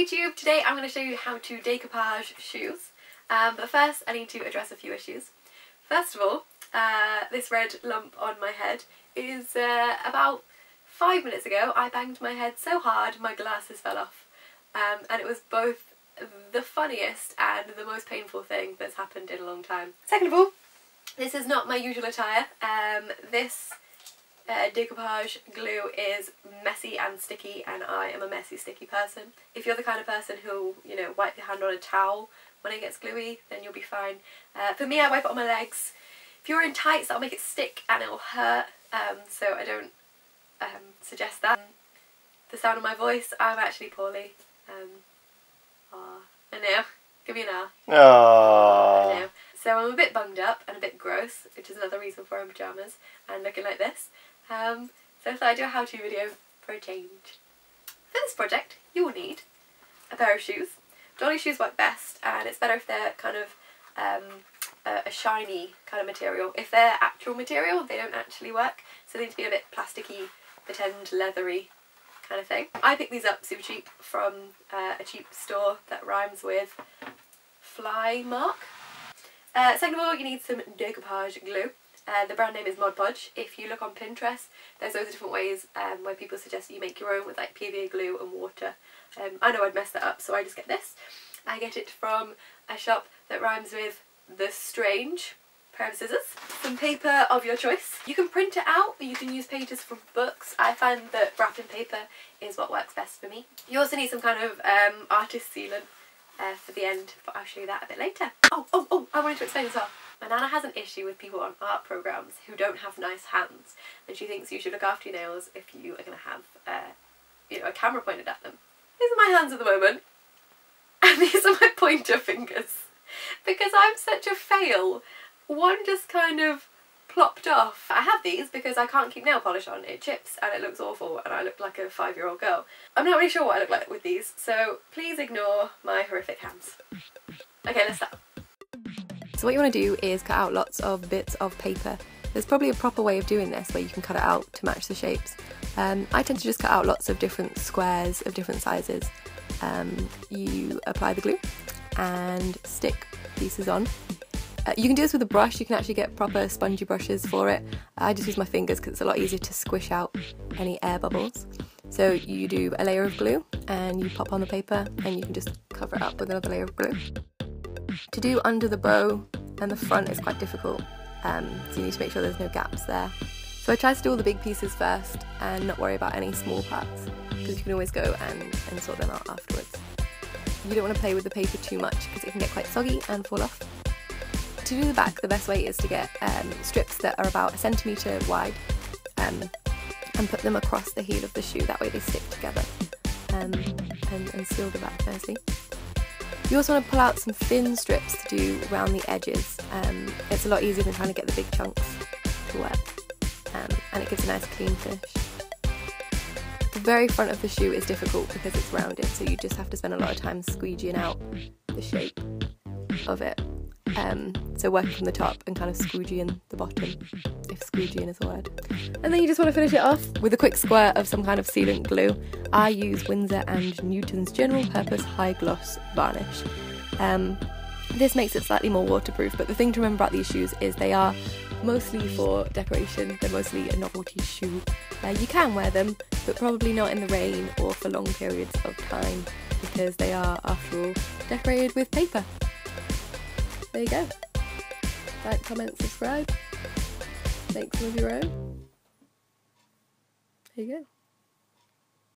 YouTube! Today I'm going to show you how to decoupage shoes, but first I need to address a few issues. First of all, this red lump on my head is about 5 minutes ago I banged my head so hard my glasses fell off, and it was both the funniest and the most painful thing that's happened in a long time. Second of all, this is not my usual attire. This decoupage glue is messy and sticky, and I am a messy, sticky person. If you're the kind of person who, you know, wipe your hand on a towel when it gets gluey, then you'll be fine. For me, I wipe it on my legs. If you're in tights, that'll make it stick and it'll hurt, so I don't suggest that. The sound of my voice, I'm actually poorly. I know. Give me an R. Aww. I know. So I'm a bit bunged up and a bit gross, which is another reason for wearing pyjamas and looking like this. So I thought I'd do a how-to video for a change. For this project, you will need a pair of shoes. Dolly shoes work best, and it's better if they're kind of a shiny kind of material. If they're actual material, they don't actually work, so they need to be a bit plasticky, pretend leathery kind of thing. I picked these up super cheap from a cheap store that rhymes with fly mark. Second of all, you need some decoupage glue. The brand name is Mod Podge. If you look on Pinterest, there's loads of different ways where people suggest that you make your own with like PVA glue and water. I know I'd mess that up, so I just get this. I get it from a shop that rhymes with The Strange, pair of scissors. Some paper of your choice. You can print it out, or you can use pages from books. I find that wrapping paper is what works best for me. You also need some kind of artist sealant for the end, but I'll show you that a bit later. Oh, I wanted to explain as well. My nana has an issue with people on art programmes who don't have nice hands, and she thinks you should look after your nails if you are going to have you know, a camera pointed at them. These are my hands at the moment, and these are my pointer fingers. Because I'm such a fail, one just kind of plopped off. I have these because I can't keep nail polish on. It chips and it looks awful, and I look like a 5-year-old girl. I'm not really sure what I look like with these, so please ignore my horrific hands. Okay, let's start. So what you want to do is cut out lots of bits of paper. There's probably a proper way of doing this where you can cut it out to match the shapes. I tend to just cut out lots of different squares of different sizes. You apply the glue and stick pieces on. You can do this with a brush. You can actually get proper spongy brushes for it. I just use my fingers because it's a lot easier to squish out any air bubbles. So you do a layer of glue and you pop on the paper, and you can just cover it up with another layer of glue. To do under the bow and the front is quite difficult, so you need to make sure there's no gaps there. So I try to do all the big pieces first and not worry about any small parts, because you can always go and sort them out afterwards. You don't want to play with the paper too much because it can get quite soggy and fall off. To do the back, the best way is to get strips that are about 1 centimetre wide and put them across the heel of the shoe. That way they stick together and seal the back nicely. You also want to pull out some thin strips to do around the edges. It's a lot easier than trying to get the big chunks to work, and it gives a nice clean finish. The very front of the shoe is difficult because it's rounded, so you just have to spend a lot of time squeegeeing out the shape of it. So working from the top and kind of squeegeeing the bottom, if squeegeeing is a word. And then you just want to finish it off with a quick squirt of some kind of sealant glue. I use Winsor & Newton's General Purpose High Gloss Varnish. This makes it slightly more waterproof, but the thing to remember about these shoes is they are mostly for decoration. They're mostly a novelty shoe. You can wear them, but probably not in the rain or for long periods of time, because they are, after all, decorated with paper. There you go. Like, comment, subscribe. Make some of your own. There you go.